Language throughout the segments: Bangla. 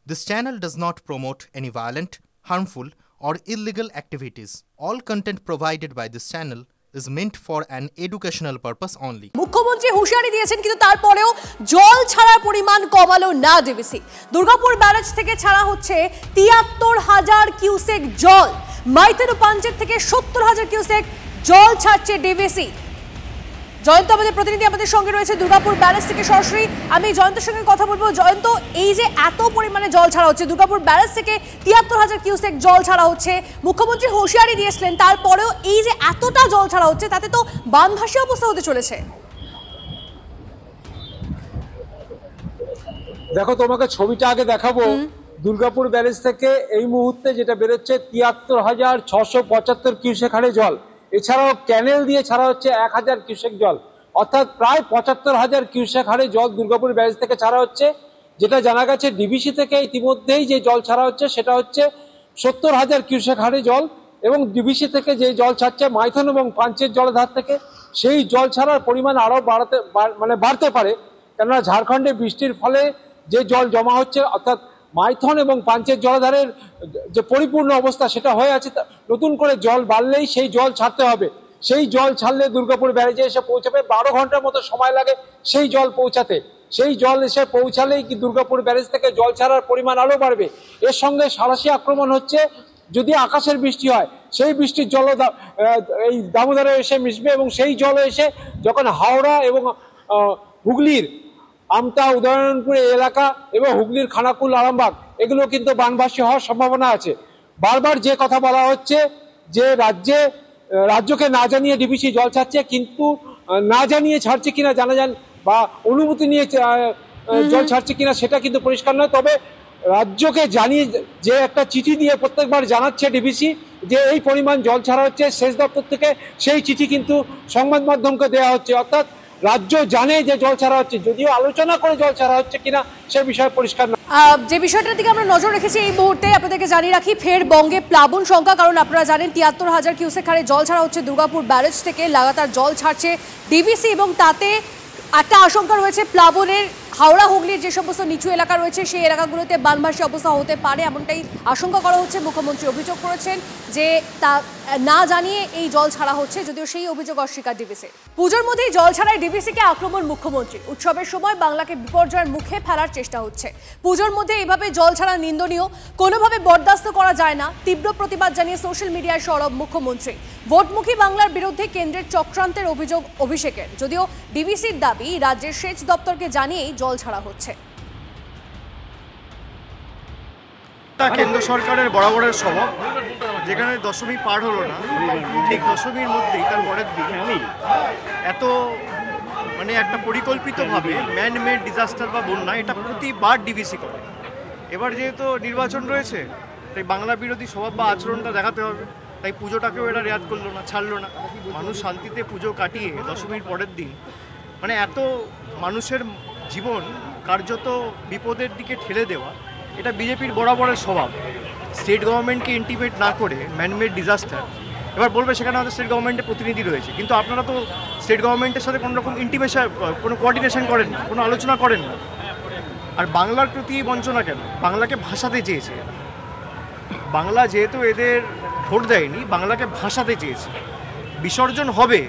This channel does not promote any violent, harmful, or illegal activities. All content provided by this channel is meant for an educational purpose only. মুখ্যমন্ত্রী হুঁশিয়ারি দিয়েছেন, কিন্তু তারপরেও জল ছাড়ার পরিমাণ কমালো না ডিভিসি। দুর্গাপুর ব্যারেজ থেকে ছাড়া হচ্ছে ৭৩,০০০ কিউসেক জল। মাইথন ও পাঞ্চেত থেকে ৭০,০০০ কিউসেক জল ছাড়ছে ডিভিসি। জয়ন্ত আমাদের প্রতিনিধি আমাদের সঙ্গে রয়েছে দুর্গাপুর ব্যারেজ থেকে সরাসরি। আমি জয়ন্তের সঙ্গে কথা বলবো। জয়ন্ত, এই যে এত পরিমাণে জল ছাড়া হচ্ছে, দুর্গাপুর ব্যারেজ থেকে ৭৩,০০০ কিউসেক জল ছাড়া হচ্ছে, মুখ্যমন্ত্রী হুঁশিয়ারি দিয়েছিলেন, তারপরেও এই যে এতটা জল ছাড়া হচ্ছে তাতে তো বানভাসী অবস্থা হতে চলেছে। দেখো, তোমাকে ছবিটা আগে দেখাবো। দুর্গাপুর ব্যারেজ থেকে এই মুহূর্তে যেটা বেরোচ্ছে ৭৩,৬৭৫ কিউসেক হারে জল। এছাড়াও ক্যানেল দিয়ে ছাড়া হচ্ছে ১,০০০ কিউসেক জল, অর্থাৎ প্রায় ৭৫,০০০ কিউসেক হারে জল দুর্গাপুর ব্যারেজ থেকে ছাড়া হচ্ছে। যেটা জানা গেছে ডিভিসি থেকে ইতিমধ্যেই যে জল ছাড়া হচ্ছে সেটা হচ্ছে ৭০,০০০ কিউসেক হারে জল, এবং ডিভিসি থেকে যে জল ছাড়ছে মাইথন এবং পাঞ্চেত জলাধার থেকে, সেই জল ছাড়ার পরিমাণ আরও বাড়তে পারে। কেননা ঝাড়খণ্ডে বৃষ্টির ফলে যে জল জমা হচ্ছে, অর্থাৎ মাইথন এবং পাঞ্চেত জলাধারের যে পরিপূর্ণ অবস্থা সেটা হয়ে আছে, নতুন করে জল বাড়লেই সেই জল ছাড়তে হবে। সেই জল ছাড়লে দুর্গাপুর ব্যারেজে এসে পৌঁছাবে, ১২ ঘন্টার মতো সময় লাগে সেই জল পৌঁছাতে। সেই জল এসে পৌঁছালেই কি দুর্গাপুর ব্যারেজ থেকে জল ছাড়ার পরিমাণ আরও বাড়বে। এর সঙ্গে সাঁড়াশি আক্রমণ হচ্ছে। যদি আকাশের বৃষ্টি হয়, সেই বৃষ্টির জল এই দামোদরে এসে মিশবে, এবং সেই জল এসে যখন হাওড়া এবং হুগলির আমতা, উদয়নপুর এলাকা এবং হুগলির খানাকুল, আরামবাগ, এগুলো কিন্তু বানভাসী হওয়ার সম্ভাবনা আছে। বারবার যে কথা বলা হচ্ছে যে রাজ্যকে না জানিয়ে ডিভিসি জল ছাড়ছে, কিন্তু না জানিয়ে ছাড়ছে কিনা বা অনুমতি নিয়ে জল ছাড়ছে কিনা সেটা কিন্তু পরিষ্কার নয়। তবে রাজ্যকে জানিয়ে যে একটা চিঠি দিয়ে প্রত্যেকবার জানাচ্ছে ডিভিসি যে এই পরিমাণ জল ছাড়া হচ্ছে, সেচ দপ্তর থেকে সেই চিঠি কিন্তু সংবাদ মাধ্যমকে দেওয়া হচ্ছে। অর্থাৎ রাজ্য জানে যে জল ছাড়া হচ্ছে, যদিও আলোচনা করে জল ছাড়া হচ্ছে কিনা সে বিষয়ে পরিষ্কার না। যে বিষয়টার দিকে আমরা নজর রেখেছি এই মুহূর্তে আপনাদেরকে জানিয়ে রাখি, ফের বঙ্গে প্লাবন সংখ্যা। কারণ আপনারা জানেন ৭৩,০০০ কিউসেক হারে জল ছাড়া হচ্ছে দুর্গাপুর ব্যারেজ থেকে, লাগাতার জল ছাড়ছে ডিভিসি, এবং তাতে একটা আশঙ্কা রয়েছে প্লাবনের। হাওড়া হুগলির যে সমস্ত নিচু এলাকা রয়েছে সেই এলাকাগুলোতে বানভাসী অবস্থা হতে পারে, এমনটাই আশঙ্কা করা হচ্ছে। মুখ্যমন্ত্রী অভিযোগ করেছেন যে তা না জানিয়ে এই জল ছাড়া হচ্ছে, যদিও সেই অভিযোগ অস্বীকার ডিভিসি। পুজোর মধ্যেই জল ছাড়ায় ডিভিসিকে আক্রমণ মুখ্যমন্ত্রী। উৎসবের সময় বাংলাকে বিপর্যয়ের মুখে ফেলার চেষ্টা হচ্ছে। পুজোর মধ্যে এইভাবে জল ছাড়া নিন্দনীয়, কোনোভাবে বরদাস্ত করা যায় না। তীব্র প্রতিবাদ জানিয়ে সোশ্যাল মিডিয়ায় সরব মুখ্যমন্ত্রী। ভোটমুখী বাংলার বিরুদ্ধে কেন্দ্রের চক্রান্তের অভিযোগ অভিষেকের, যদিও ডিভিসির দাবি রাজ্যের সেচ দপ্তরকে জানিয়েই জল ছাড়া হচ্ছে। কেন্দ্র সরকারের বরাবরের স্বভাব, যেখানে দশমী পার হলো না, ঠিক দশমীর মধ্যেই তার পরের দিন এত একটা পরিকল্পিতভাবে ম্যান মেড ডিজাস্টার বা বন্যা, এটা প্রতিবার ডিভিসি করে। এবার যেহেতু নির্বাচন রয়েছে, তাই বাংলা বিরোধী স্বভাব বা আচরণটা দেখাতে হবে, তাই পুজোটাকেও এরা রেয়াত করলো না, ছাড়লো না। মানুষ শান্তিতে পুজো কাটিয়ে দশমীর পরের দিন এত মানুষের জীবন কার্যত বিপদের দিকে ঠেলে দেওয়া, এটা বিজেপির বরাবরের স্বভাব। স্টেট গভর্নমেন্টকে ইন্টিমেট না করে ম্যানমেড ডিজাস্টার, এবার বলবে সেখানে আমাদের স্টেট গভর্নমেন্টের প্রতিনিধি রয়েছে, কিন্তু আপনারা তো স্টেট গভর্নমেন্টের সাথে কোনো রকম ইন্টিমেশন, কোনো কোঅর্ডিনেশন করেন না, কোনো আলোচনা করেন না। আর বাংলার প্রতি বঞ্চনা কেন? বাংলাকে ভাষাতে চেয়েছে। বাংলা যেহেতু এদের ভোট দেয়নি, বাংলাকে ভাষাতে চেয়েছে। বিসর্জন হবে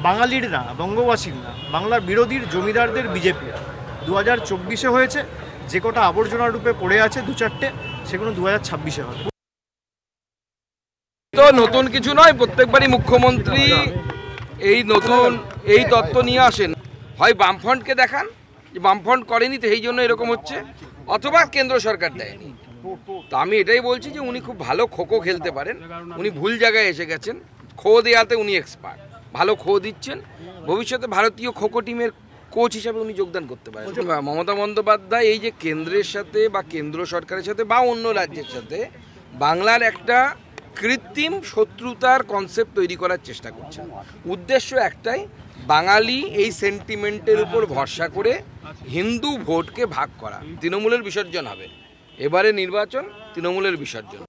বাঙালির না, বঙ্গবাসীর না, বাংলার বিরোধীর জমিদারদের, বিজেপির। ২০২৪-এ হয়েছে, যে কটা আবর্জনার রূপে পড়ে আছে ২-৪টে, সেগুলো ২০২৬-এ হবে। তো নতুন কিছু নয়, প্রত্যেকবারই মুখ্যমন্ত্রী এই তত্ত্ব নিয়ে আসেন। হয় বামফ্রন্টকে দেখান যে বামফ্রন্ট করেনি তো এই জন্য এরকম হচ্ছে, অথবা কেন্দ্র সরকার দেয়নি। তো আমি এটাই বলছি যে উনি খুব ভালো খোখো খেলতে পারেন, উনি ভুল জায়গায় এসে গেছেন। খো দেওয়াতে উনি এক্সপার্ট, ভালো খো দিচ্ছেন। ভবিষ্যতে ভারতীয় খোখো টিমের কোচ হিসাবে উনি যোগদান করতে পারেন। মমতা বন্দ্যোপাধ্যায় এই যে কেন্দ্রের সাথে বা কেন্দ্র সরকারের সাথে বা অন্য রাজ্যের সাথে বাংলার একটা কৃত্রিম শত্রুতার কনসেপ্ট তৈরি করার চেষ্টা করছেন। উদ্দেশ্য একটাই, বাঙালি এই সেন্টিমেন্টের উপর ভরসা করে হিন্দু ভোটকে ভাগ করা। তৃণমূলের বিসর্জন হবে, এবারে নির্বাচন তৃণমূলের বিসর্জন।